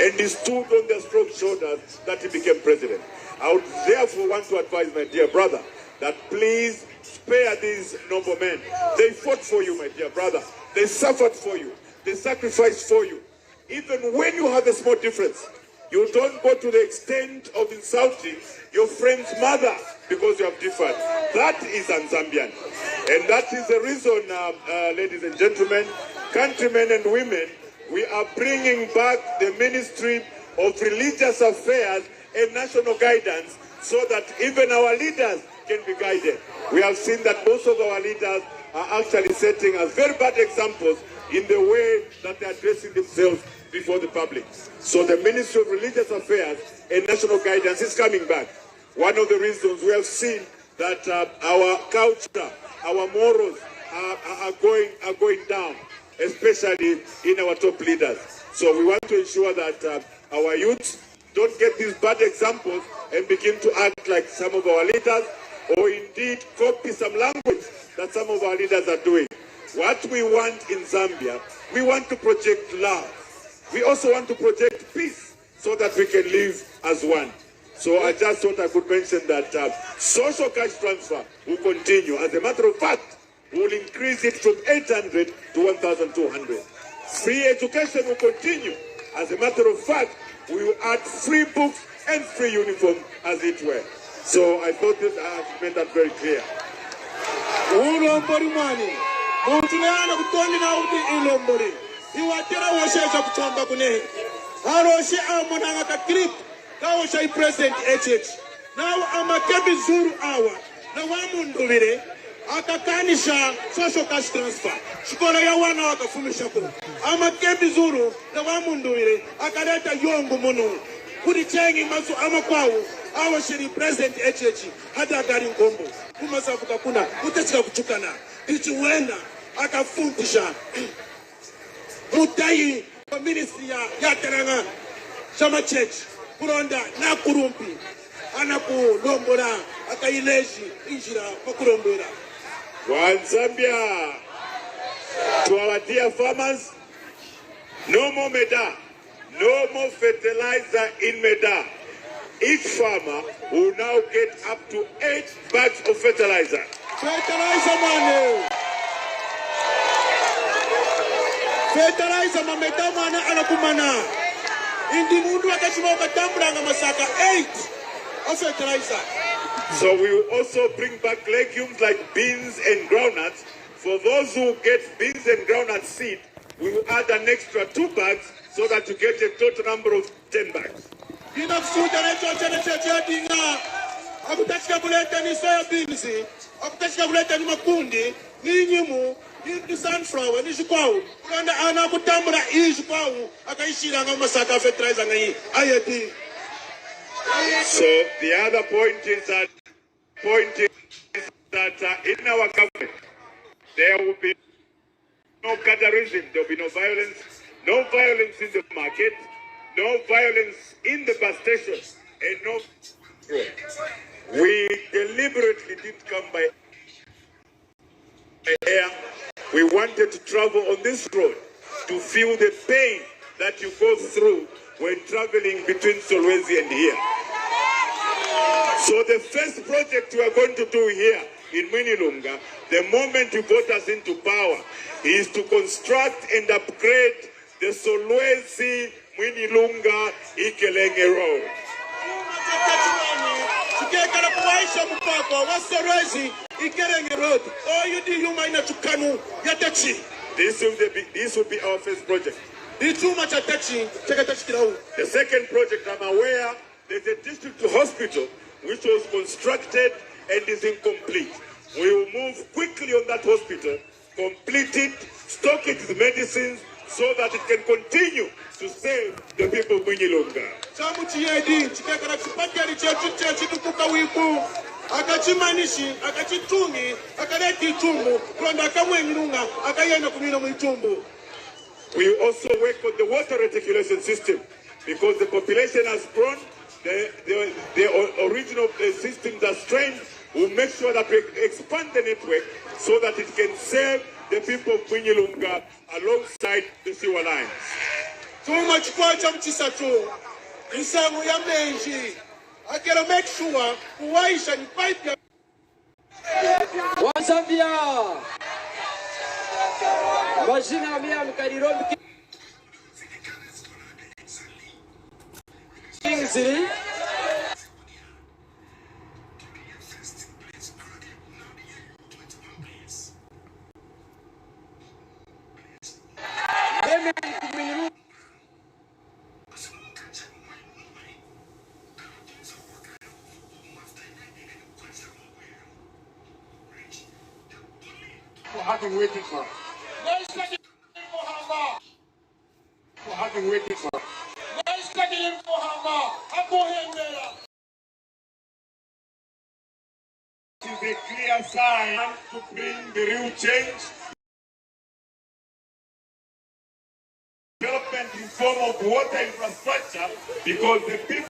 and he stood on their strong shoulders that he became president. I would therefore want to advise my dear brother that please spare these noble men. They fought for you, my dear brother. They suffered for you. They sacrificed for you. Even when you have a small difference, you don't go to the extent of insulting your friend's mother because you have differed. That is un-Zambian. And that is the reason, ladies and gentlemen, countrymen and women, we are bringing back the Ministry of Religious Affairs and National Guidance so that even our leaders can be guided. We have seen that most of our leaders are actually setting us very bad examples in the way that they are addressing themselves before the public. So the Ministry of Religious Affairs and National Guidance is coming back. One of the reasons we have seen that our culture, our morals are going down, especially in our top leaders. So we want to ensure that our youth don't get these bad examples and begin to act like some of our leaders, or indeed copy some language that some of our leaders are doing. What we want in Zambia, we want to project love. We also want to project peace so that we can live as one. So I just thought I could mention that social cash transfer will continue. As a matter of fact, we will increase it from 800 to 1,200. Free education will continue. As a matter of fact, we will add free books and free uniform as it were. So I thought that I have made that very clear. President HH. Now I'm a Makebi Zulu hour. Now Mundubile akakanisha social cash transfer. Shikola ya wana wakafumisha ko. Makebi Zulu na Mundubile akaleta yongo mono. Kulichengi masu amakwawo awa shiri President HH hata gari ngombo. Kumasafuka kuna utachika kuchukana. Ichiwenda akafundisha mutai wa ministry ya teranga Shama Church. Kuronda na kurumpi anakulombola akaileshi injira makulombera. One Zambia, to our dear farmers, no more meda, no more fertilizer in meda. Each farmer will now get up to 8 bags of fertilizer. Fertilizer money. Fertilizer mameda mana anakumana. Indi mundu akashimoka tambranga masaka 8 of fertilizer. So we will also bring back legumes like beans and groundnuts. For those who get beans and groundnut seed, we will add an extra 2 bags so that you get a total number of 10 bags. The sunflower ni shikwao kana ana kutambura ishikwao akaishira nga masaka fertilizer ngai ayeti. So the other point is that in our government there will be no catterism, there will be no violence in the market, no violence in the bus stations, and no road. We deliberately didn't come by air. We wanted to travel on this road to feel the pain that you go through when traveling between Solwezi and here. So the first project we are going to do here in Mwinilunga, the moment you vote us into power, is to construct and upgrade the Solwezi Mwinilunga Ikelenge Road. This will be our first project. The second project, I'm aware, there's a district hospital which was constructed and is incomplete. We will move quickly on that hospital, complete it, stock it with medicines so that it can continue to save the people of Mwinilunga. We also work on the water reticulation system because the population has grown, the original systems are strained. We'll make sure that we expand the network so that it can serve the people of Mwinilunga alongside the sewer lines. Too much kwacha mchisatu. Insangu ya menji. I gotta make sure Uwaisha ni pipe. One Zambia. Majina mia mkadirobi Kingsley. I've been waiting for. I've been waiting for. This is a clear sign to bring the real change. Development in form of water infrastructure because the people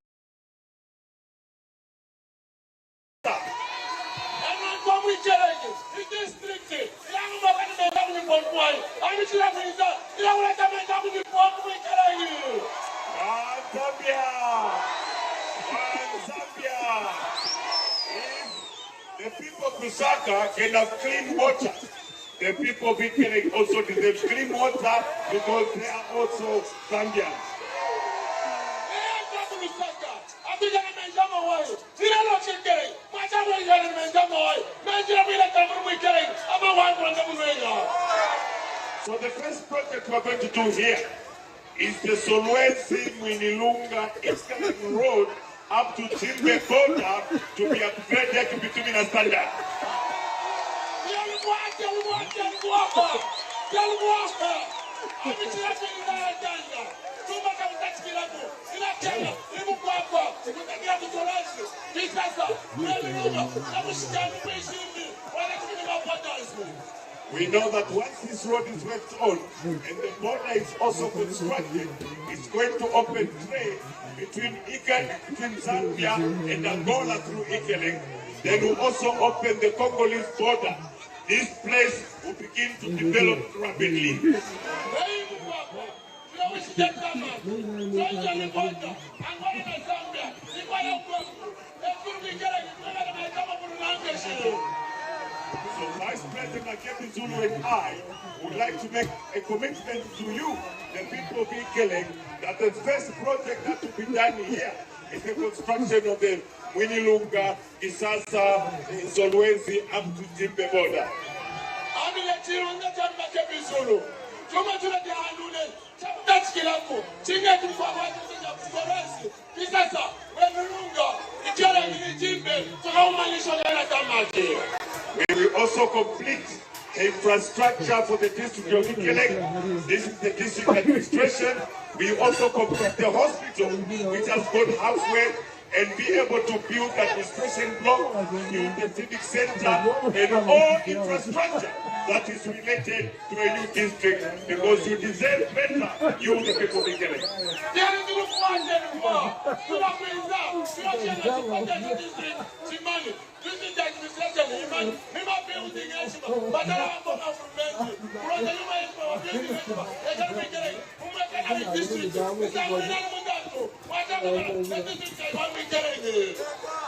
Zambia, if the people of Lusaka can have clean water, the people of Hichilema also deserve clean water because they are also Zambians. So the first project we are going to do here is the Solwezi Mwinilunga Escalating Road up to Zimbe border to be upgraded to becoming a standard. We know that once this road is worked on and the border is also constructed, it's going to open trade between Zambia and Angola through Hichilema. Then we'll also open the Congolese border. This place will begin to develop rapidly. So Vice President Makebi, Zulu and I would like to make a commitment to you, the people of Hichilema, that the first project that will be done here is the construction of the Mwinilunga, Isasa, Solwezi, up to Zimbe border. We will also complete the infrastructure for the district of Hichilema. This is the district administration. We also complete the hospital, which has got housework, and be able to build administration block, build the civic center, and all infrastructure that is related to a new district, because you deserve better, you the people of Hichilema.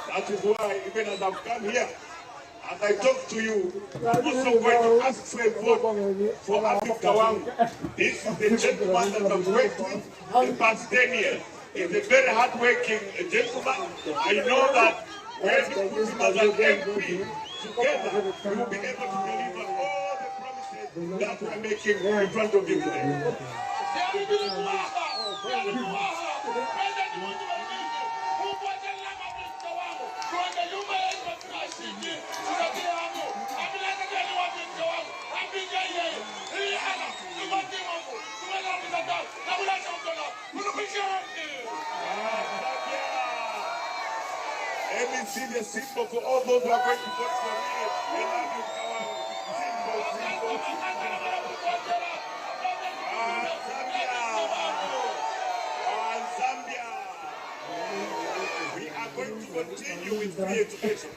That is why, even as I've come here, as I talk to you, I'm also going to ask for a vote for Africa Wang. This is the gentleman that I've worked with the past 10 years. He's a very hard-working gentleman. I know that when we put him as an MP together, we will be able to deliver all the promises that we're making in front of you today. Let me see the symbol for all those who are going to vote for me. Zambia. We are going to continue with free education.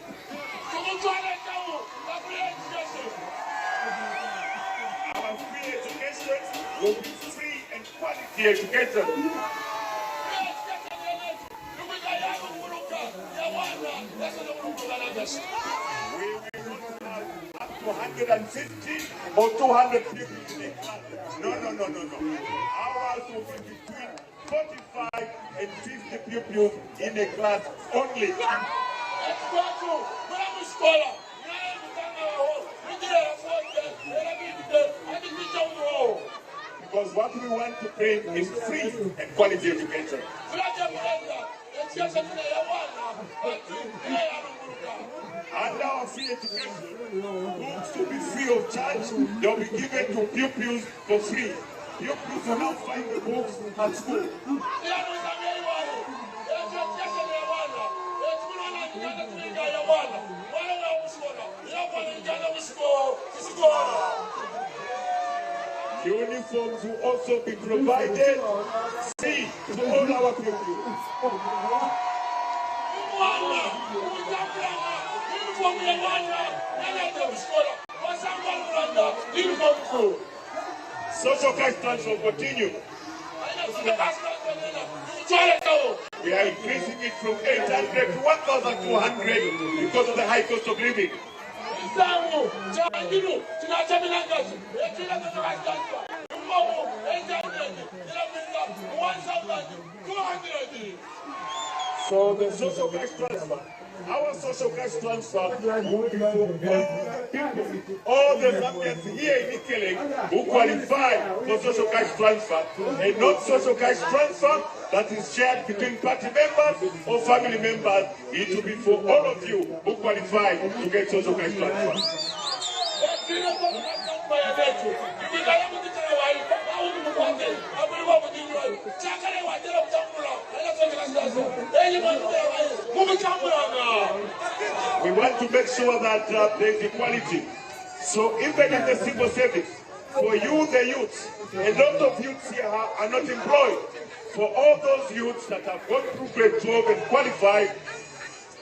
Our free education will be free and quality education. We will not have up to 150 or 200 people in a class. No. Ours will be between 45 and 50 pupils in a class only. Because what we want to bring is free and quality education. And our free education, books will be free of charge. They'll be given to pupils for free. Pupils will now find the books at school. Uniforms will also be provided free to all our pupils. Social customs will continue. We are increasing it from 800 to 1,200 because of the high cost of living. So the social cash transfer, our social cash transfer will be for all the Zambians here in Hichilema who qualify for social cash transfer, and not social cash transfer that is shared between party members or family members. It will be for all of you who qualify to get social cash transfer. We want to make sure that there is equality. So even in the civil service, for you, the youths, a lot of youths here are not employed. For all those youths that have gone through grade 12 and qualified,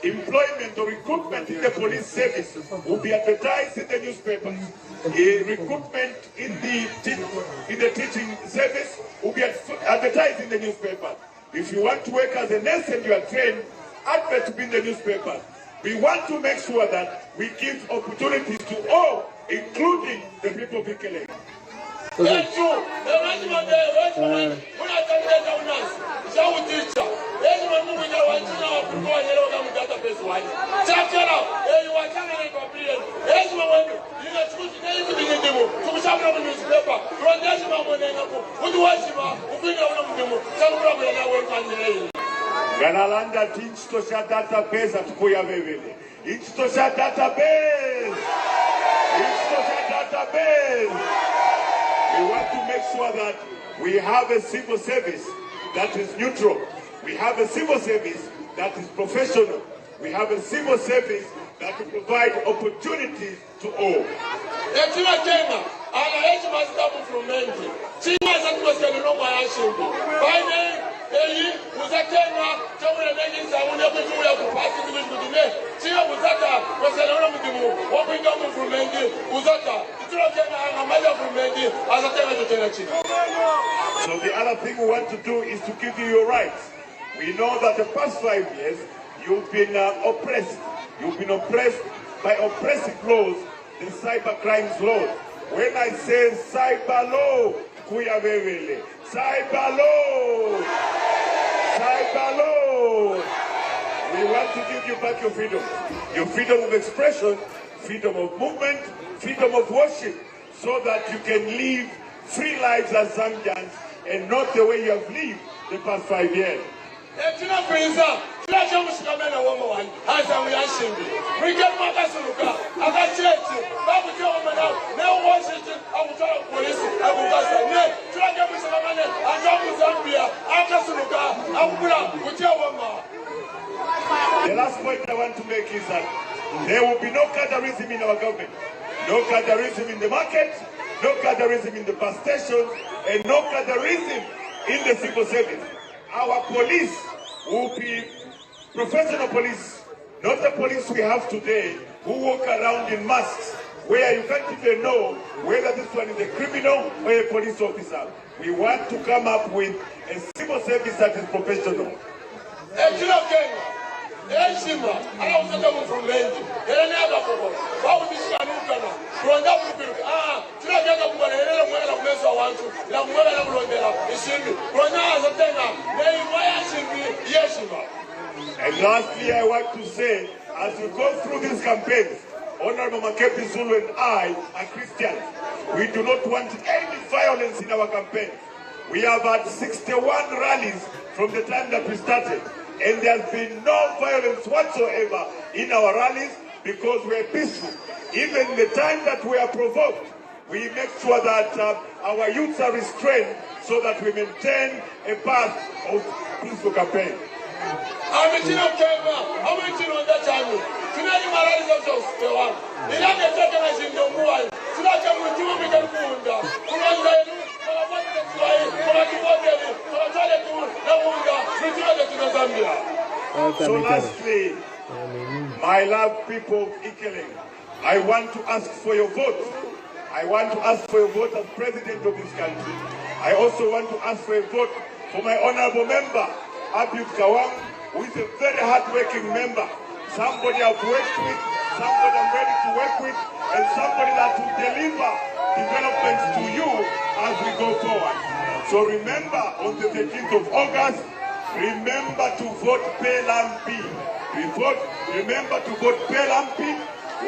employment or recruitment in the police service will be advertised in the newspapers. Recruitment in the teaching service will be advertised in the newspaper. If you want to work as a nurse and you are trained, advert to be in the newspaper. We want to make sure that we give opportunities to all, including the people of Hichilema. Ganalanda Tinstosha database at Kuyavevele. Instosha database. Instosha database. We want to make sure that we have a civil service that is neutral. We have a civil service that is professional. We have a civil service that will provide opportunities to all. So the other thing we want to do is to give you your rights. We know that the past 5 years you've been oppressed. You've been oppressed by oppressive laws, the cyber crimes laws. When I say cyber law, kuyavevele, cyber law, cyber law, we want to give you back your freedom of expression, freedom of movement, freedom of worship, so that you can live free lives as Zambians and not the way you have lived the past 5 years. The last point I want to make is that there will be no cadarism in our government, no cadarism in the market, no cadarism in the bus stations, and no cadarism in the civil service. Our police will be professional police, not the police we have today who walk around in masks where you can't even know whether this one is a criminal or a police officer. We want to come up with a civil service that is professional. And lastly, I want to say, as we go through these campaigns, Honorable Makebi, Zulu and I are Christians. We do not want any violence in our campaign. We have had 61 rallies from the time that we started, and there has been no violence whatsoever in our rallies because we are peaceful. Even the time that we are provoked, we make sure that our youths are restrained so that we maintain a path of peaceful campaign. So lastly, my loved people of Hichilema, I want to ask for your vote. I want to ask for your vote as president of this country. I also want to ask for a vote for my honorable member, Abib Kawang, who is a very hard-working member, somebody I've worked with, somebody I'm ready to work with, and somebody that will deliver developments to you as we go forward. So remember, on the 13th of August, remember to vote PLMP. Remember to vote PLMP.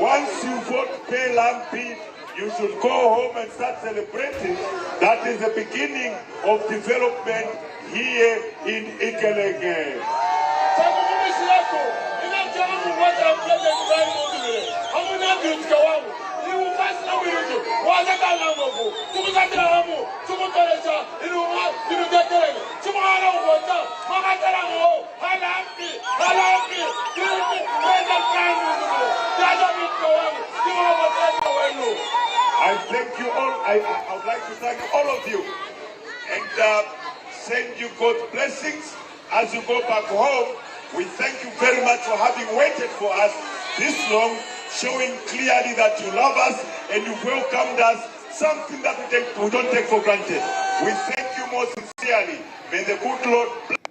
Once you vote PLMP, you should go home and start celebrating. That is the beginning of development here in Ikelenge. I thank you all. I would like to thank all of you and send you God's blessings as you go back home. We thank you very much for having waited for us this long, showing clearly that you love us and you welcomed us, something that we don't take for granted. We thank you most sincerely. May the good Lord bless